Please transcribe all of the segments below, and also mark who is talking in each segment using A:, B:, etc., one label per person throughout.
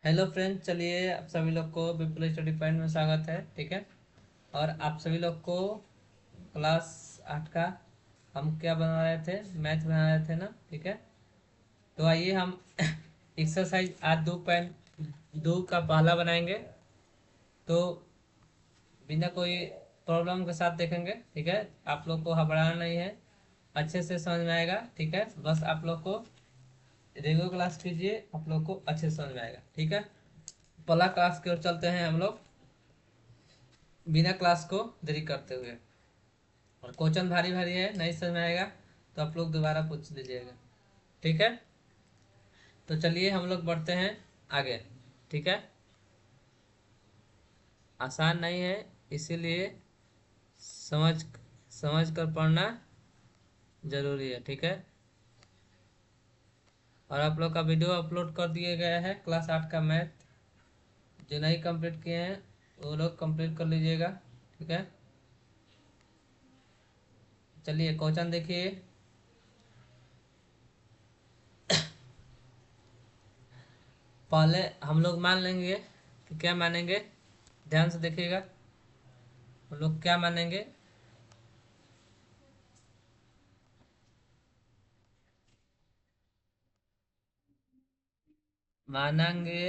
A: Hello friends, चलिए आप सभी लोग को विपुल स्टडी पॉइंट में स्वागत है। ठीक है। और आप सभी लोग को क्लास 8 का हम क्या बना रहे थे, मैथ बना रहे थे ना। ठीक है। तो आइए हम एक्सरसाइज आज 2.2 का पहला बनाएंगे। तो बिना कोई प्रॉब्लम के साथ देखेंगे। ठीक है। आप लोग को घबराना नहीं है, अच्छे से समझ में आएगा। ठीक है। बस आप लोग को रेगुलर क्लास कीजिए, आप लोग को अच्छे से समझ में आएगा। ठीक है। पहला क्लास की ओर चलते हैं हम लोग बिना क्लास को देरी करते हुए। और क्वेश्चन भारी भारी है, नहीं समझ में आएगा तो आप लोग दोबारा पूछ लीजिएगा। ठीक है। तो चलिए हम लोग बढ़ते हैं आगे। ठीक है। आसान नहीं है, इसीलिए समझ समझ कर पढ़ना जरूरी है। ठीक है। और आप लोग का वीडियो अपलोड कर दिया गया है क्लास 8 का मैथ। जो नहीं कंप्लीट किए हैं वो लोग कंप्लीट कर लीजिएगा। ठीक है। चलिए क्वेश्चन देखिए। पहले हम लोग मान लेंगे कि क्या मानेंगे, ध्यान से देखिएगा। हम लोग क्या मानेंगे, मानेंगे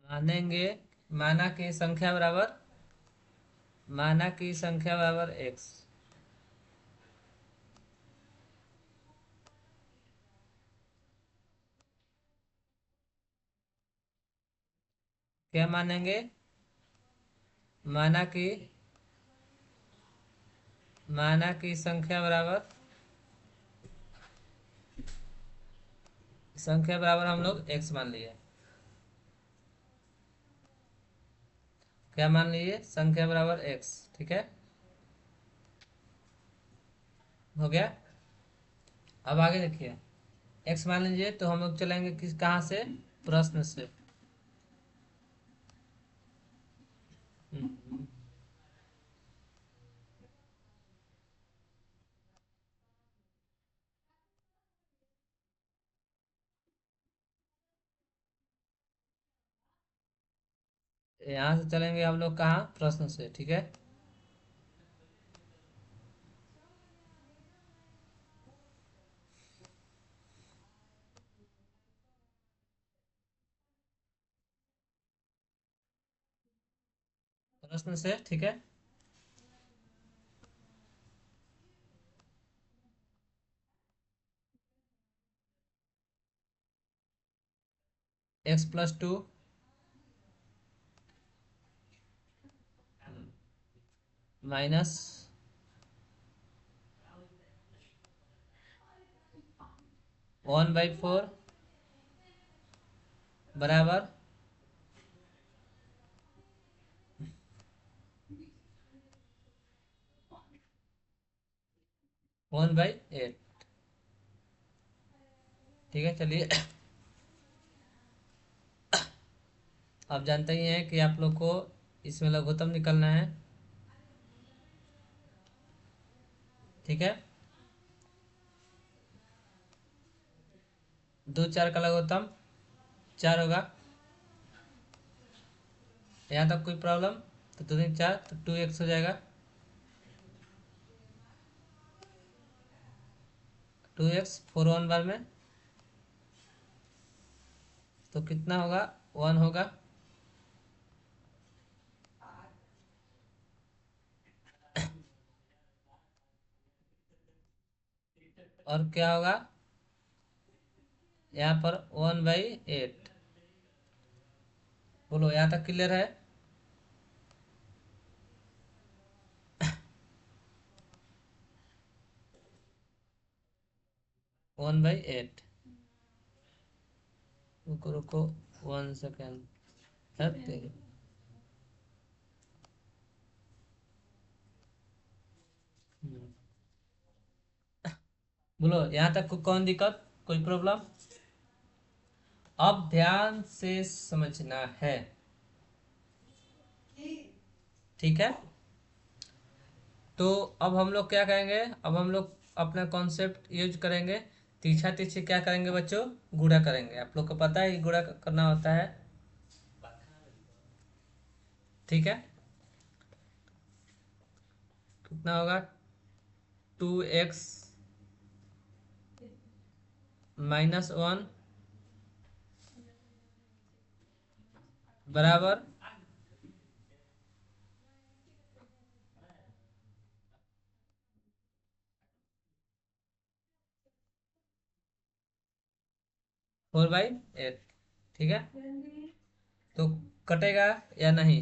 A: मानेंगे माना की संख्या बराबर एक्स। क्या मानेंगे, माना की संख्या बराबर हम लोग एक्स मान लिए। क्या मान लिए, संख्या बराबर एक्स। ठीक है, हो गया। अब आगे देखिए, एक्स मान लीजिए तो हम लोग चलेंगे किस कहाँ से, प्रश्न से। हम्म, यहाँ से चलेंगे हम लोग कहाँ, प्रश्न से। ठीक है। प्रश्न से। ठीक है। x+2 माइनस 1/4 बराबर 1/8। ठीक है। चलिए आप जानते ही हैं कि आप लोग को इसमें लघुत्तम निकलना है। ठीक है। 2 4 का लघुत्तम 4 होगा। यहाँ तक कोई प्रॉब्लम, तो 2 3 4 तो 2x हो जाएगा। 2x 4 1 बार में तो कितना होगा, 1 होगा। और क्या होगा, यहाँ पर 1/8। बोलो यहाँ तक क्लियर है। 1/8। रुको रुको, 1 सेकेंड। बोलो यहाँ तक कौन दिक्कत, कोई प्रॉब्लम। अब ध्यान से समझना है, ठीक है। तो अब हम लोग क्या करेंगे, अब हम लोग अपना कॉन्सेप्ट यूज करेंगे। तीछा तीछी क्या करेंगे बच्चों, गुणा करेंगे। आप लोग को पता है कि गुणा करना होता है, ठीक है। कितना होगा, 2x -1 बराबर 4/8, ठीक है। तो कटेगा या नहीं,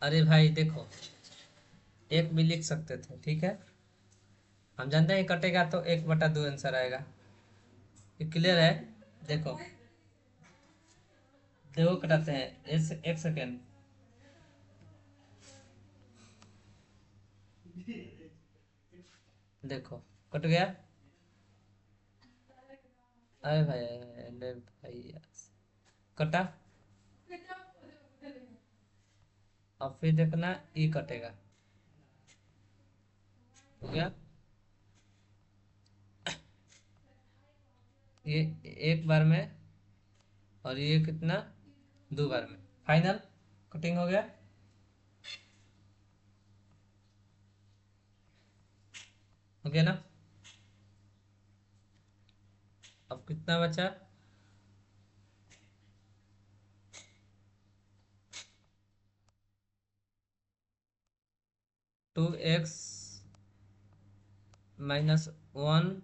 A: अरे भाई देखो, एक भी लिख सकते थे, ठीक है। हम जानते हैं कटेगा तो 1/2 आंसर आएगा, ये क्लियर है। देखो देखो कटाते हैं, एक सेकेंड, देखो कट गया। अरे भाई, अरे भाई यार, कटा। अब फिर देखना ई कटेगा, हो गया। ये एक बार में, और ये कितना, 2 बार में। फाइनल कटिंग हो गया, हो गया ना। अब कितना बचा, 2x -1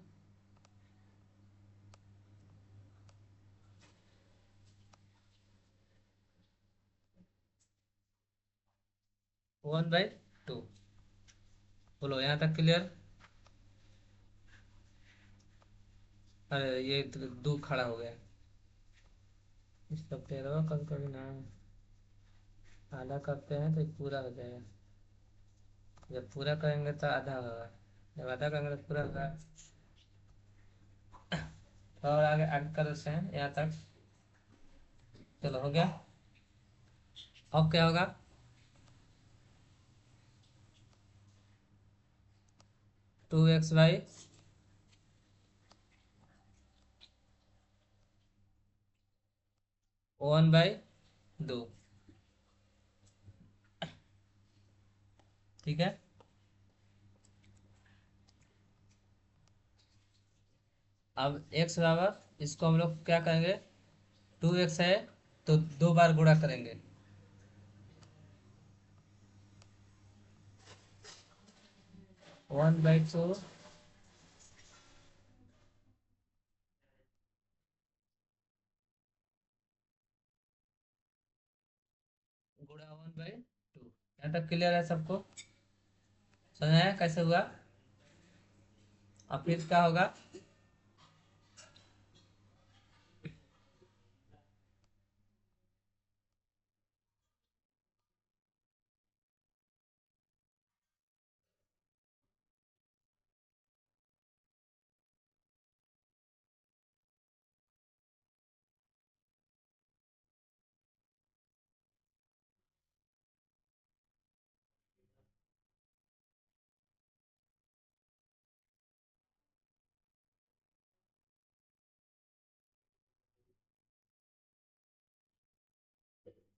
A: 1/2। बोलो यहाँ तक क्लियर। अरे ये तो 2 खड़ा हो गया, इसका 13 कभी कभी ना आधा करते हैं तो ये पूरा हो जाएगा। जब पूरा करेंगे तो आधा होगा, जब आधा करेंगे तो पूरा होगा। और आगे आगे कर देते हैं यहाँ तक, चलो हो गया। अब क्या होगा, 2x/, 1/2, ठीक है। अब x बराबर, इसको हम लोग क्या करेंगे, 2x है तो 2 बार गुणा करेंगे, 1/2 गुणा 1/2। यहाँ तक क्लियर है सबको, समझ आया कैसे हुआ। अब फिर क्या होगा,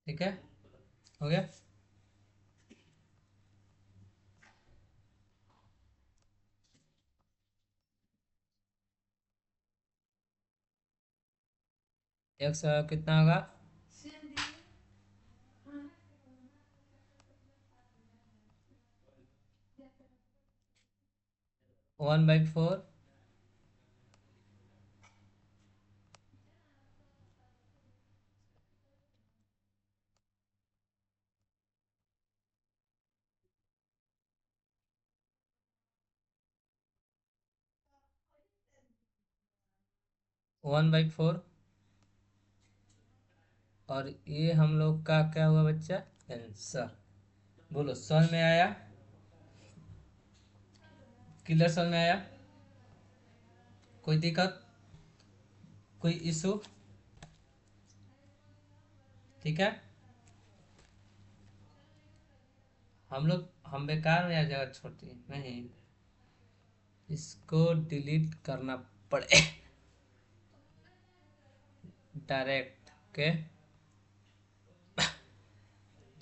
A: ठीक है, हो गया। x कितना होगा, 1/4, 1/4। और ये हम लोग का क्या हुआ बच्चा, आंसर। बोलो समझ में आया, क्लियर समझ में आया, कोई दिक्कत। कोई इशू? ठीक है, हम बेकार में यार जगह छोड़ती नहीं, इसको डिलीट करना पड़े डायरेक्ट। ओके,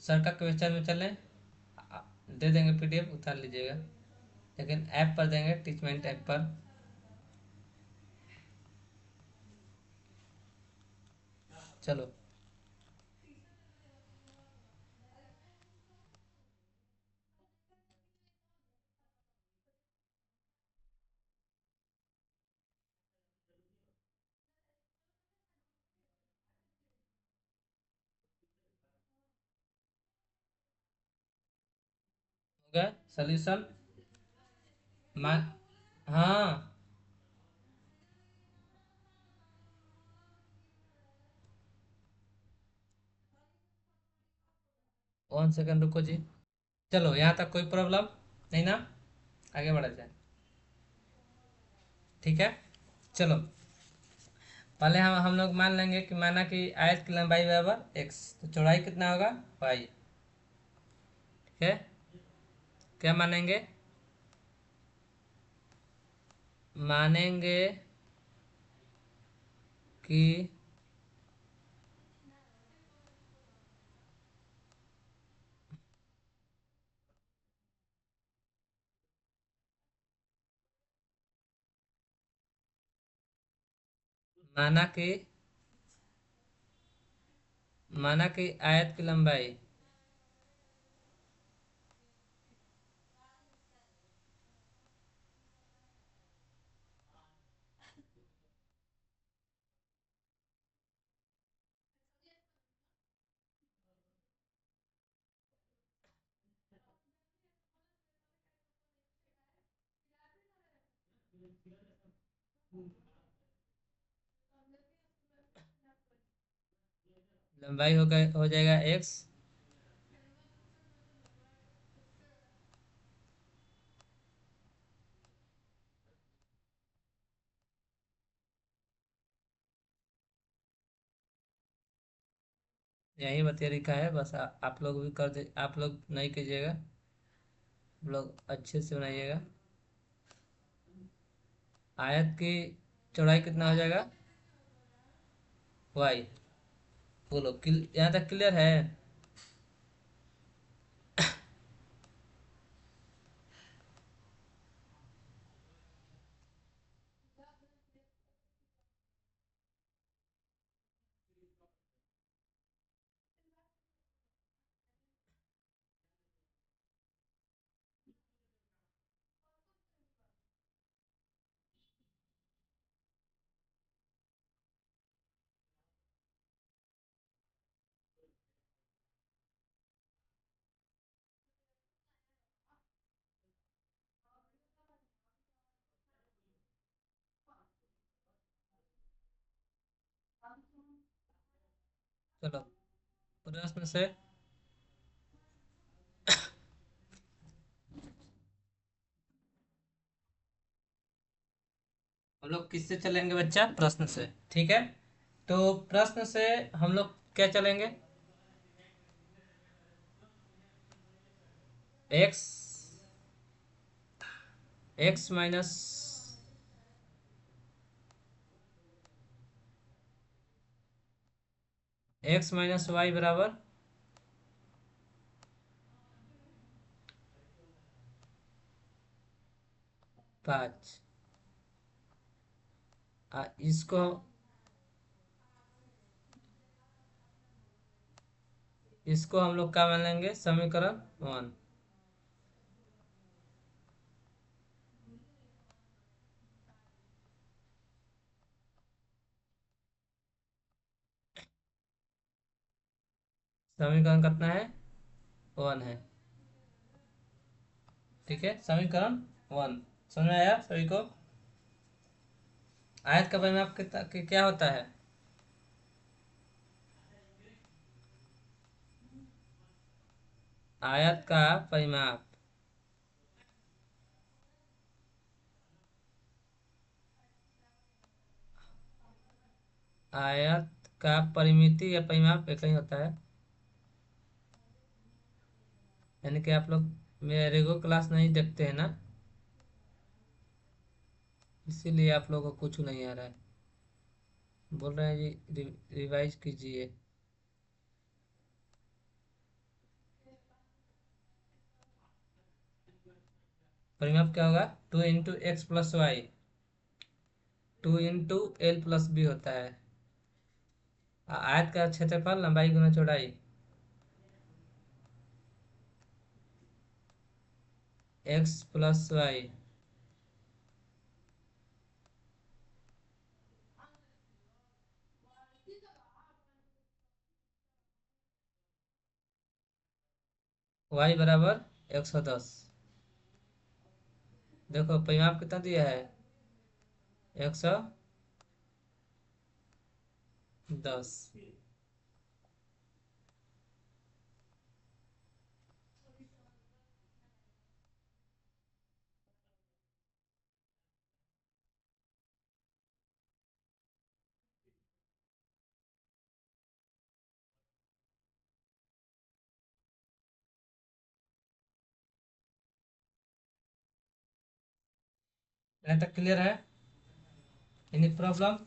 A: सर का क्वेश्चन में चलें, दे देंगे पीडीएफ, उतार लीजिएगा, लेकिन ऐप पर देंगे, टीचमेंट ऐप पर। चलो, सोल्यूशन। हाँ, 1 सेकंड रुको जी। चलो, यहाँ तक कोई प्रॉब्लम नहीं ना, आगे बढ़ा जाए। ठीक है, चलो, पहले हम लोग मान लेंगे कि माना कि आयत की लंबाई बराबर एक्स, तो चौड़ाई कितना होगा वाई। ठीक है, क्या मानेंगे? मानेंगे कि माना कि आयत की लंबाई हो जाएगा एक्स, यही बतिया लिखा है, बस आप लोग भी कर दे, आप लोग नहीं कीजिएगा, आप लोग अच्छे से बनाइएगा। आयत की चौड़ाई कितना हो जाएगा वाई। बोलो, यहाँ तक क्लियर है? चलो, प्रश्न से हम लोग किससे चलेंगे बच्चा? प्रश्न से। ठीक है, तो प्रश्न से हम लोग क्या चलेंगे? एक्स, एक्स माइनस वाई बराबर 5। इसको हम लोग क्या मान लेंगे? समीकरण 1। समीकरण कितना है? 1 है। ठीक है, समीकरण 1 समझ में आया सभी को? आयत का परिमाप कितना क्या होता है? आयत का परिमाप आयत का परिमिति या परिमाप एक ही होता है। यानी कि आप लोग मेरे रेगुलर क्लास नहीं देखते हैं ना, इसीलिए आप लोगों को कुछ नहीं आ रहा है। बोल रहे हैं जी रिवाइज कीजिए। परिमाप क्या होगा? 2 × x + y, 2 × l + b होता है। आयत का क्षेत्रफल लंबाई गुना चौड़ाई, x + y। y बराबर 110। देखो परिमाप कितना दिया है? 110। यहाँ तक क्लियर है? Any problem?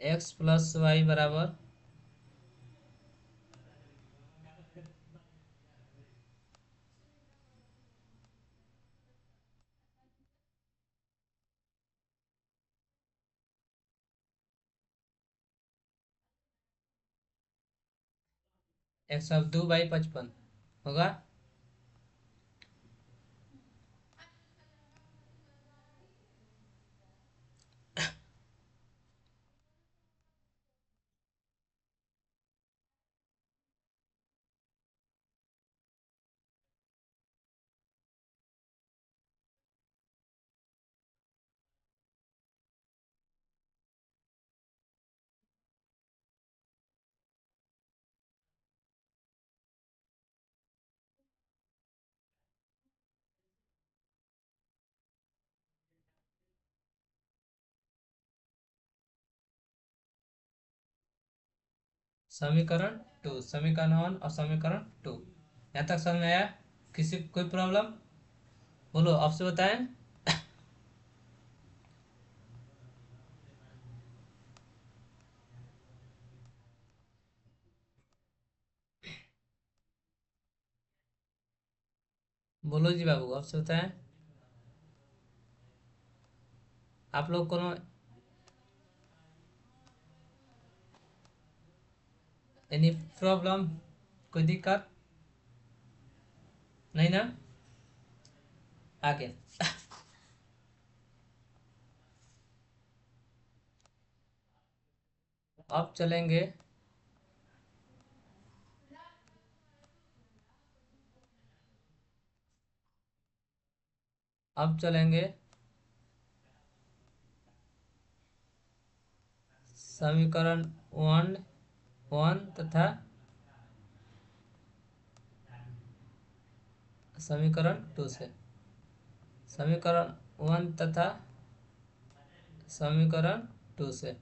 A: x + y बराबर x2/55 होगा। समीकरण 1 और समीकरण 2, यहाँ तक समझ में आया? किसी को कोई प्रॉब्लम? बोलो, आपसे बताएं। बोलो जी बाबू, आपसे बताएं। आप लोग को एनी प्रॉब्लम? कोई दिक्कत नहीं ना? आगे अब चलेंगे अब चलेंगे समीकरण 1 तथा समीकरण 2 से। समीकरण 1 तथा समीकरण 2 से।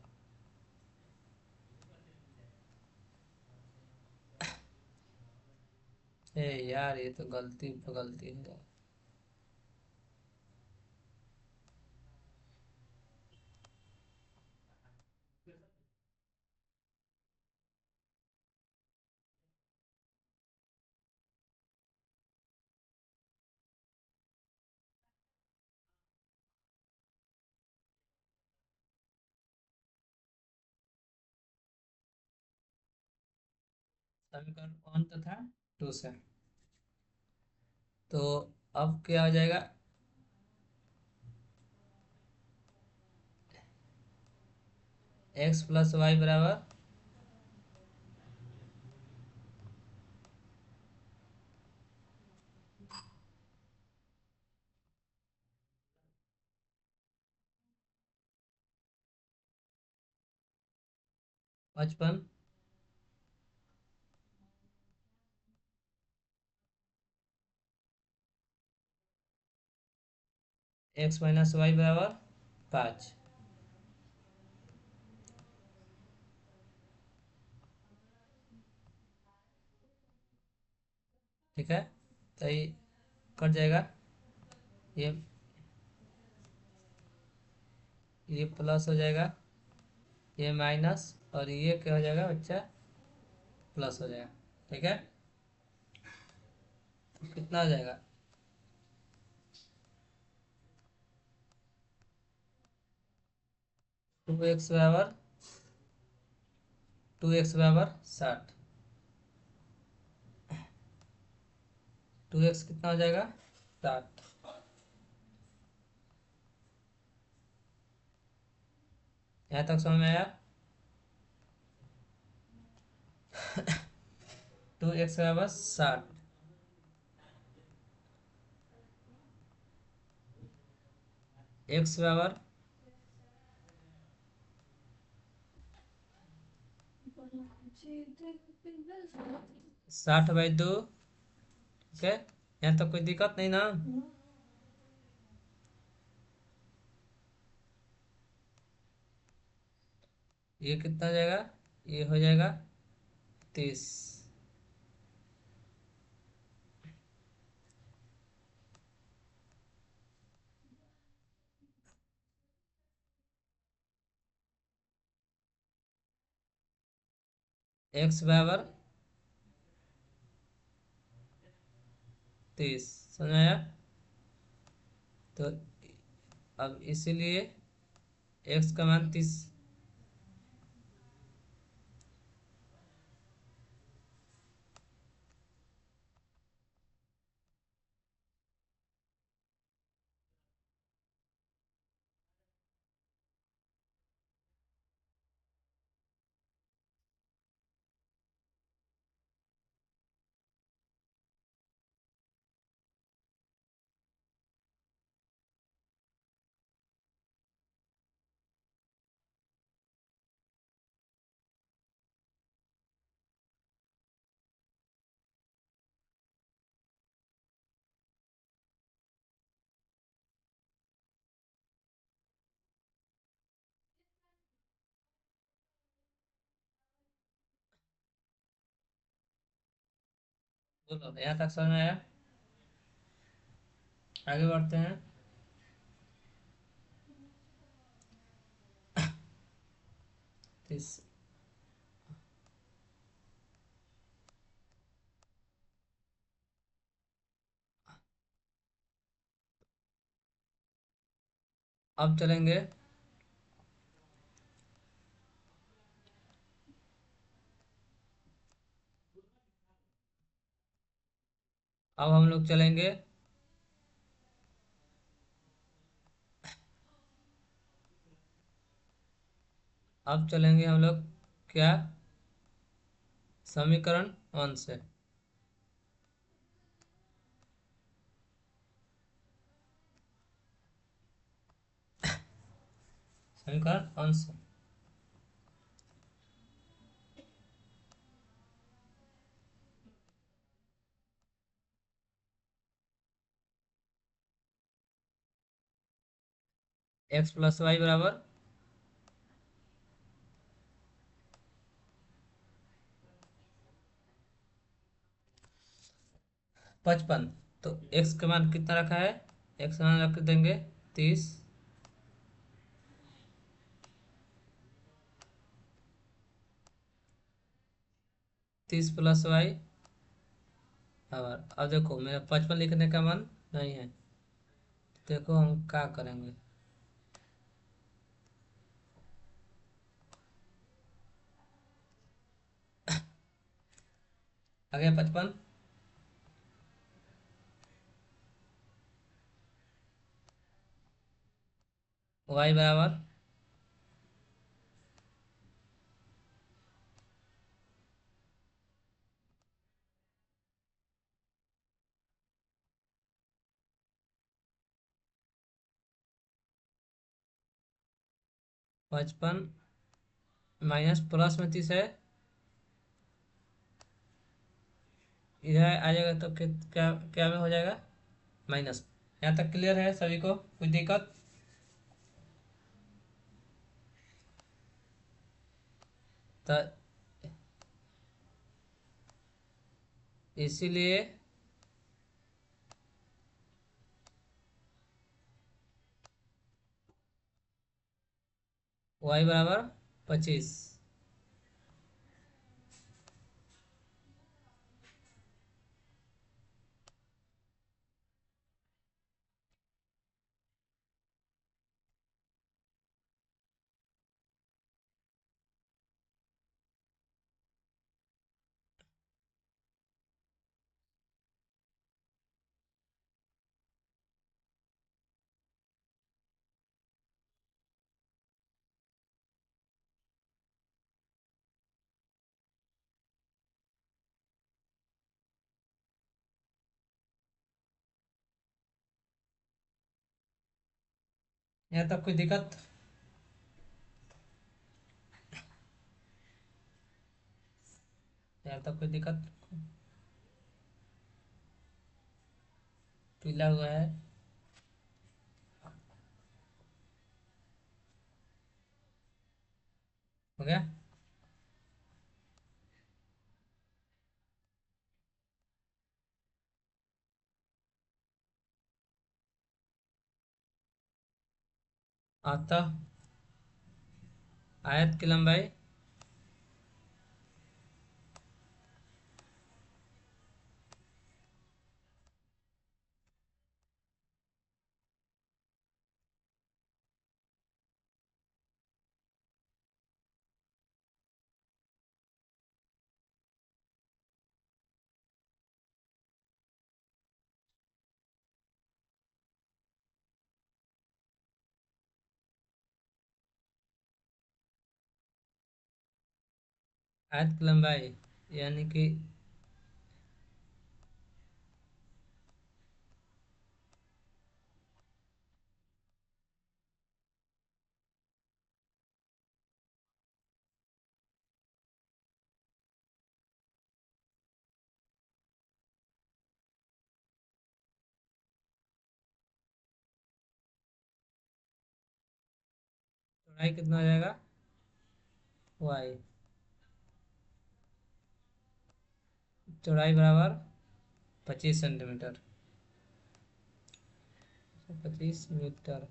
A: ए यार, ये तो गलती पे गलती है। समीकरण 1 तथा 2 से। तो अब क्या हो जाएगा? x + y बराबर 55। एक्स माइनस वाई बराबर 5। ठीक है, तो ये कट जाएगा, ये प्लस हो जाएगा, ये माइनस, और ये क्या हो जाएगा बच्चा, प्लस हो जाएगा। ठीक है, कितना हो जाएगा, 2x बराबर 60। 2x कितना हो जाएगा, 60। यहाँ तक समझ में आया। 2x बराबर 60। एक्स बराबर 60/2। ठीक है, यहाँ तक कोई दिक्कत नहीं ना। ये कितना हो जाएगा, ये हो जाएगा 30। एक्स बराबर 30, समझ में आया। तो अब इसीलिए एक्स का मान 30। बोलो, यहाँ तक समझ में आया। आगे बढ़ते हैं। तीस, अब चलेंगे, अब हम लोग चलेंगे अब चलेंगे हम लोग क्या, समीकरण 1 से। समीकरण 1 से एक्स प्लस वाई बराबर 55। तो एक्स का मान कितना रखा है, एक्स का मान रख देंगे 30। 30 + y। अब देखो मेरा 55 लिखने का मन नहीं है, देखो हम क्या करेंगे। आगे 55, y बराबर 55 माइनस प्लस में 30 है, इधर आ जाएगा तो क्या क्या में हो जाएगा, माइनस। यहाँ तक क्लियर है सभी को, कोई दिक्कत? तो इसीलिए y बराबर 25। यहाँ तक कोई दिक्कत? यहाँ तक कोई दिक्कत? पीला हुआ है। हो गया। आता आयत की लंबाई आयत की लंबाई यानी कि चौड़ाई कितना हो जाएगा? y चौड़ाई बराबर 25 सेंटीमीटर, 25 मीटर।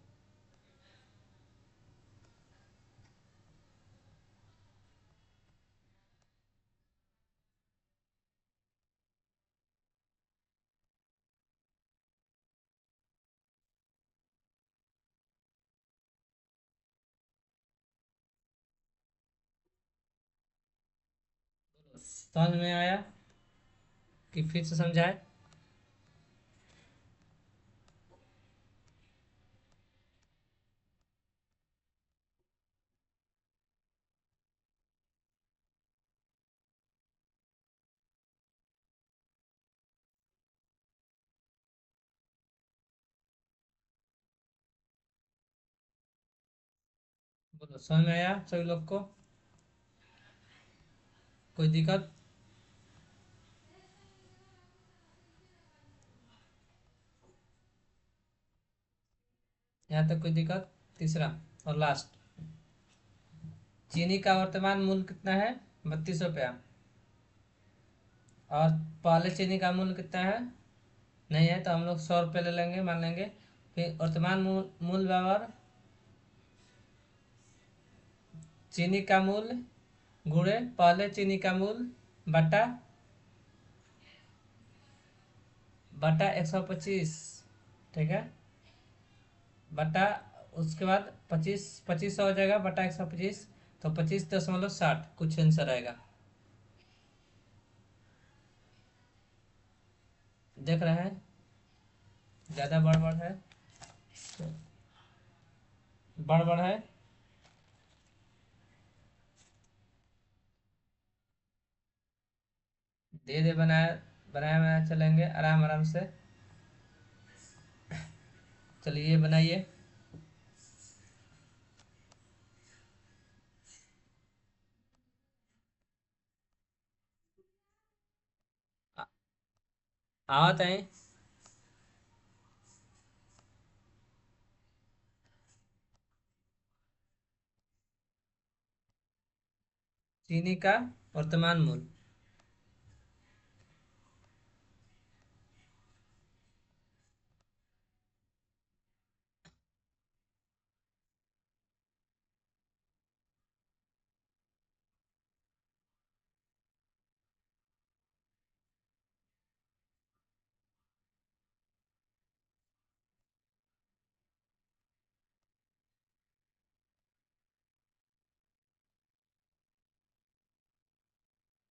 A: समझ में आया कि फिर से समझाए? बोलो, समझ में आया सभी लोग को? कोई दिक्कत? यहाँ तक कोई दिक्कत? तीसरा और लास्ट, चीनी का वर्तमान मूल्य कितना है? 32 रुपया। और पहले चीनी का मूल्य कितना है? नहीं है तो हम लोग 100 रुपये ले लेंगे, मान लेंगे। फिर वर्तमान मूल्य बराबर चीनी का मूल्य गुणे पहले चीनी का मूल्य बटा 125। ठीक है, बटा उसके बाद 25 हो जाएगा बटा 125, तो 25.60 कुछ आंसर आएगा। देख रहे हैं? ज़्यादा बड़बड़ है, बड़बड़ है। धीरे धीरे बनाया बनाया बनाया चलेंगे आराम आराम से। चलिए बनाइए। आवत है। चीनी का वर्तमान मूल्य।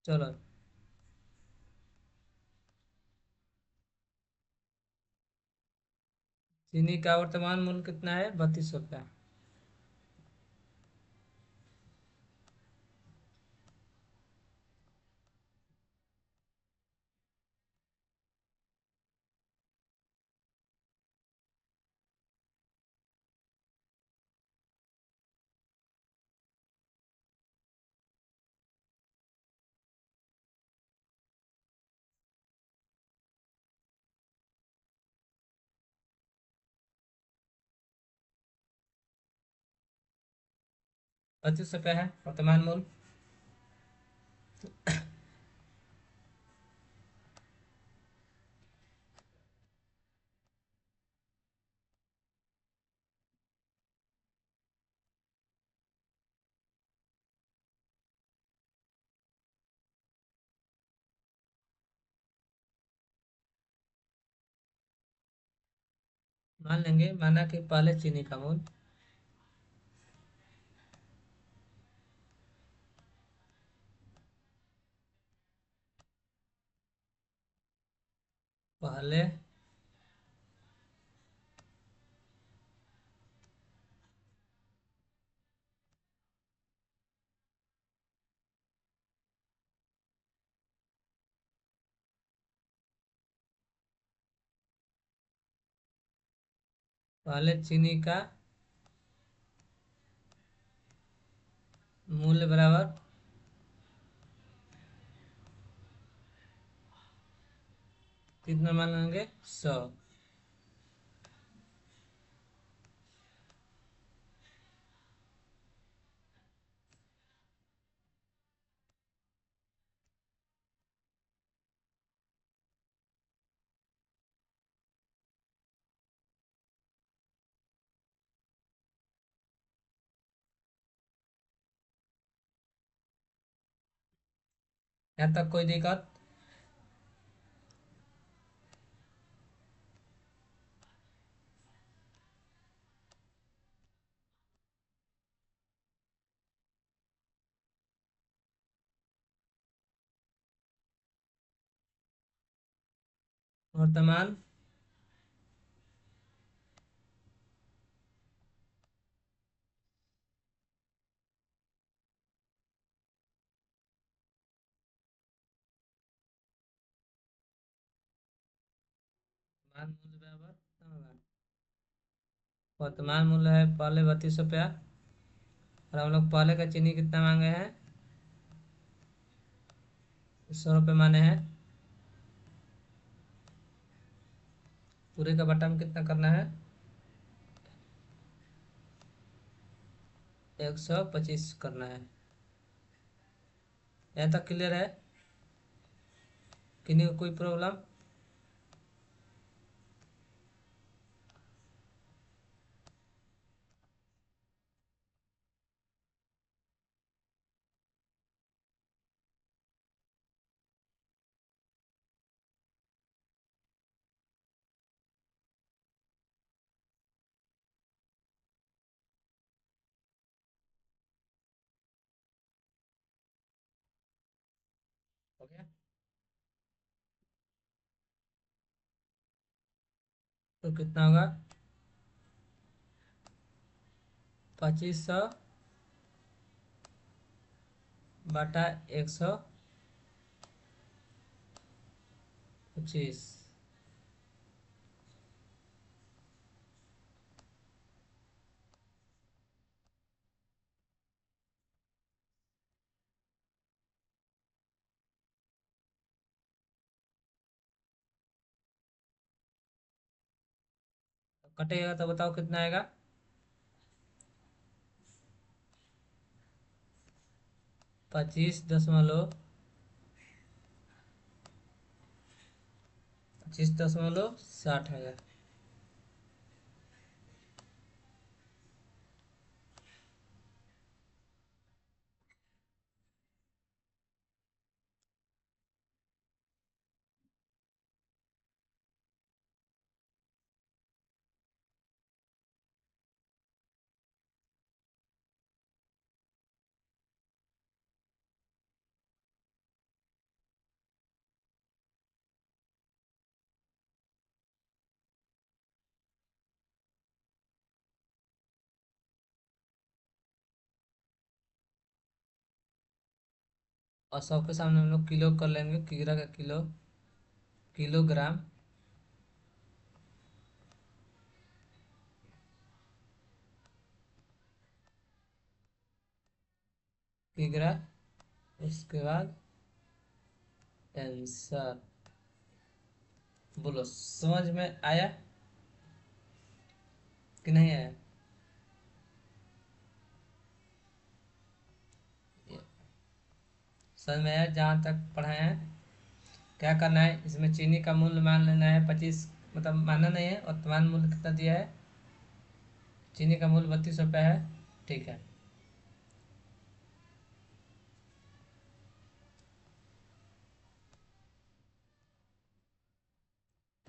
A: चलो, चीनी का वर्तमान मूल्य कितना है? 32 रुपया। ₹32 है वर्तमान मूल्य। मान लेंगे, माना कि पहले चीनी का मूल्य, पहले पहले चीनी का मूल्य बराबर कितना मान लेंगे? 100। यहाँ तक कोई दिक्कत? वर्तमान वर्तमान मूल्य बराबर कितना होगा? वर्तमान मूल्य है पहले 32 रुपया, और हम लोग पहले का चीनी कितना मांगे हैं? 100 रुपये माने हैं। पूरे का बटा में कितना करना है? 125 करना है। यहाँ तक क्लियर है? किन्हीं को कोई प्रॉब्लम? हो गया? तो कितना होगा? 2500 बटा 125। कटेगा तो बताओ कितना आएगा? 25.60 है। और 100 के सामने हम लोग किलो कर लेंगे, किग्रा का किलो, किलोग्राम, किग्रा। उसके बाद आंसर। बोलो समझ में आया कि नहीं आया? समझ में आया जहाँ तक पढ़ाए हैं? क्या करना है, इसमें चीनी का मूल्य मान लेना है 25, मतलब मानना नहीं है। वर्तमान मूल्य कितना दिया है? चीनी का मूल्य 32 रुपये है। ठीक है।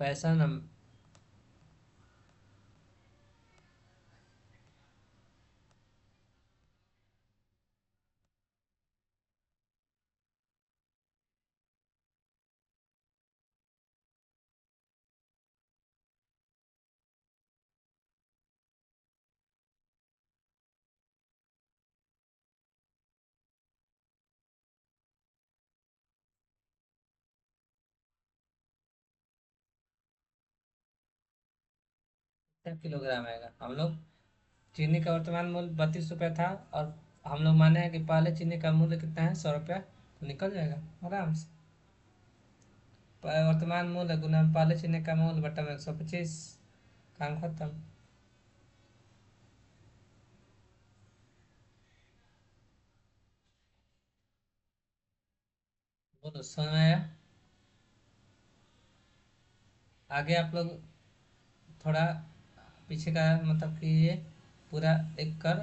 A: पैसा नम 1 किलोग्राम आएगा। हम लोग चीनी का वर्तमान मूल्य 32 रुपये था, और हम लोग माने हैं कि पहले चीनी का मूल्य कितना है, 100 रुपया, तो निकल जाएगा आराम से। वर्तमान मूल्य गुना पहले चीनी का मूल्य बटा में 125, काम खत्म। बोलो समझ में आया? आगे आप लोग थोड़ा पीछे का मतलब कि ये पूरा एक कर,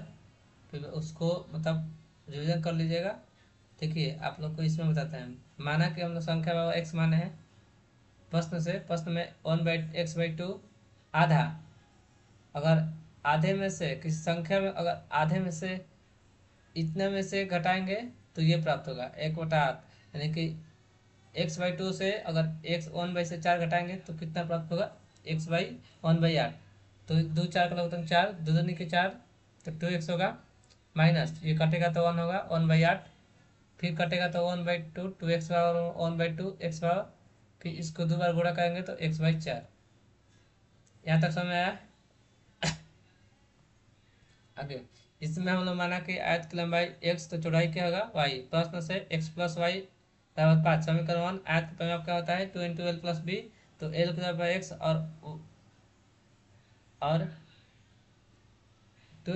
A: फिर उसको मतलब रिविजन कर लीजिएगा। देखिए आप लोग को इसमें बताते हैं। माना कि हम लोग संख्या एक्स माने हैं, प्रश्न में 1/x/2 आधा, अगर आधे में से किसी संख्या में अगर आधे में से इतने में से घटाएंगे तो ये प्राप्त होगा 1/8, यानी कि x/2 से अगर x 1/4 घटाएंगे तो कितना प्राप्त होगा, x/1/8। तो दो चार का लगभग 4, दो दूनी के 4, तो 2x होगा। माइनस ये कटेगा तो 1 होगा, 1/8। फिर कटेगा तो 1/2, 2x पावर 1/2 x पावर, फिर इसको दो बार गुणा करेंगे तो x/4। यहाँ तक समझ में आया? आगे इसमें हम लोग माना कि आयत की लंबाई x, तो चौड़ाई क्या होगा y। प्रश्न से x+y=5 समीकरण 1। आयत का परिमाप क्या होता है, 2 × l+b। तो l की जगह पर x और 2 ×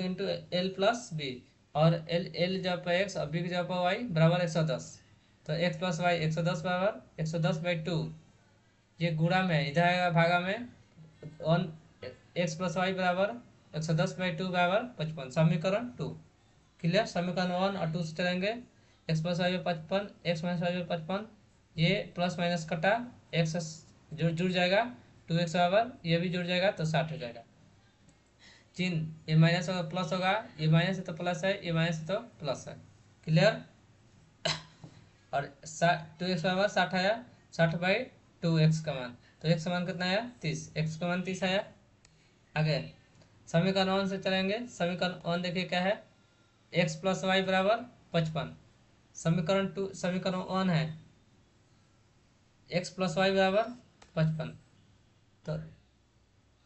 A: l+b, और l जगह पर x और b की जगह पर y बराबर 110। तो x+y 110 बराबर 110/2। ये गुणा में इधर आएगा भागा में, वन x+y बराबर 110/2 बराबर 55, समीकरण 2। क्लियर? समीकरण 1 और 2 से चलेंगे। x+y/55, x-y/55, ये प्लस माइनस कटा, x जुड़ जाएगा, 2x बराबर ये भी जुड़ जाएगा तो 60 हो जाएगा। चिन्ह ये माइनस होगा प्लस होगा, ये माइनस है तो प्लस है, ये माइनस है तो प्लस है। क्लियर? और 2x बराबर 60 आया, 60/2 एक्स का मान। तो एक्स का मान कितना आया, 30, एक्स का मान 30 आया। आगे समीकरण 1 से चलेंगे। समीकरण 1 देखिए क्या है, x+y बराबर 55। समीकरण 1 है x+y बराबर 55। तो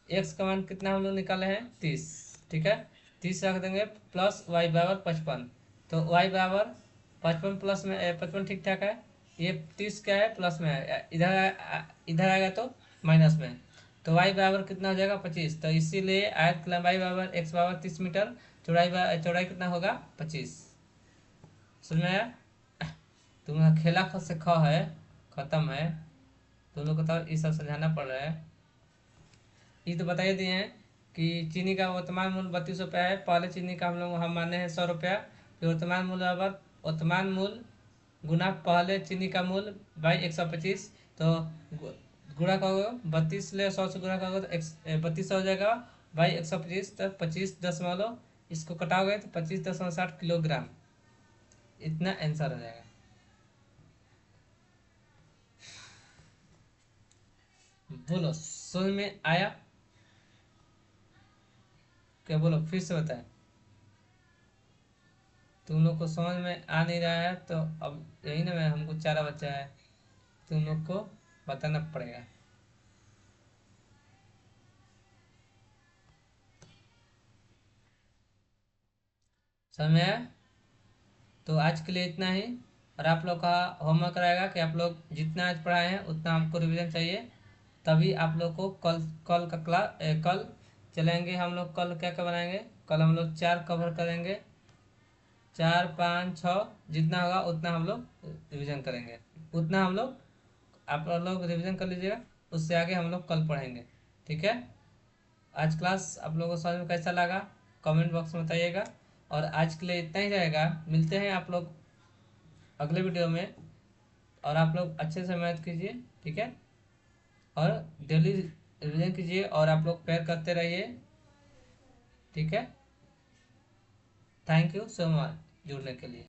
A: x का मान कितना हम लोग निकाले हैं, 30। ठीक है, 30 रख देंगे, प्लस y बराबर 55। तो y बराबर 55 प्लस में 55 ठीक ठाक है। ये 30 क्या है, प्लस में है, इधर आएगा तो माइनस में। तो y बराबर कितना हो जाएगा, 25। तो इसीलिए आयत की लंबाई बराबर x बराबर 30 मीटर, चौड़ाई कितना होगा, 25। समझ में आया? तुम्हारा खेला ख से ख है, खत्म है। तुम लोग को तो ये सब समझाना पड़ रहा है। ये तो बता ही दिए हैं कि चीनी का वर्तमान मूल्य 32 रुपया है। पहले चीनी का हम माने हैं 100 रुपया। फिर वर्तमान मूल्य बराबर वर्तमान मूल्य गुना पहले चीनी का मूल्य बाई 125। तो गुणा करोगे 32 ले 100 से गुणा करोगे तो 32 हो जाएगा बाई 125। तो 25 दशमलव इसको कटाओगे तो 25.60 किलोग्राम, इतना आंसर हो जाएगा। बोलो समझ में आया क्या? बोलो फिर से बताएं। तुम लोग को समझ में आ नहीं रहा है तो अब यही ना, मैं हमको चारा बच्चा है, तुम लोग को बताना पड़ेगा। समझ में आया? तो आज के लिए इतना ही। और आप लोग का होमवर्क रहेगा कि आप लोग जितना आज पढ़ाए हैं उतना हमको रिवीजन चाहिए, तभी आप लोग को कल कल का कल चलेंगे हम लोग। कल क्या क्या बनाएंगे? कल हम लोग 4 कवर करेंगे, 4 5 6 जितना होगा उतना हम लोग रिवीजन करेंगे। उतना हम लोग आप लोग रिवीजन कर लीजिएगा, उससे आगे हम लोग कल पढ़ेंगे। ठीक है? आज क्लास आप लोगों को समझ में कैसा लगा कमेंट बॉक्स में बताइएगा। और आज के लिए इतना ही रहेगा, मिलते हैं आप लोग अगले वीडियो में। और आप लोग अच्छे से मेहनत कीजिए, ठीक है? और डेली रिवीजन कीजिए और आप लोग प्रेयर करते रहिए, ठीक है? थैंक यू सो मच जुड़ने के लिए।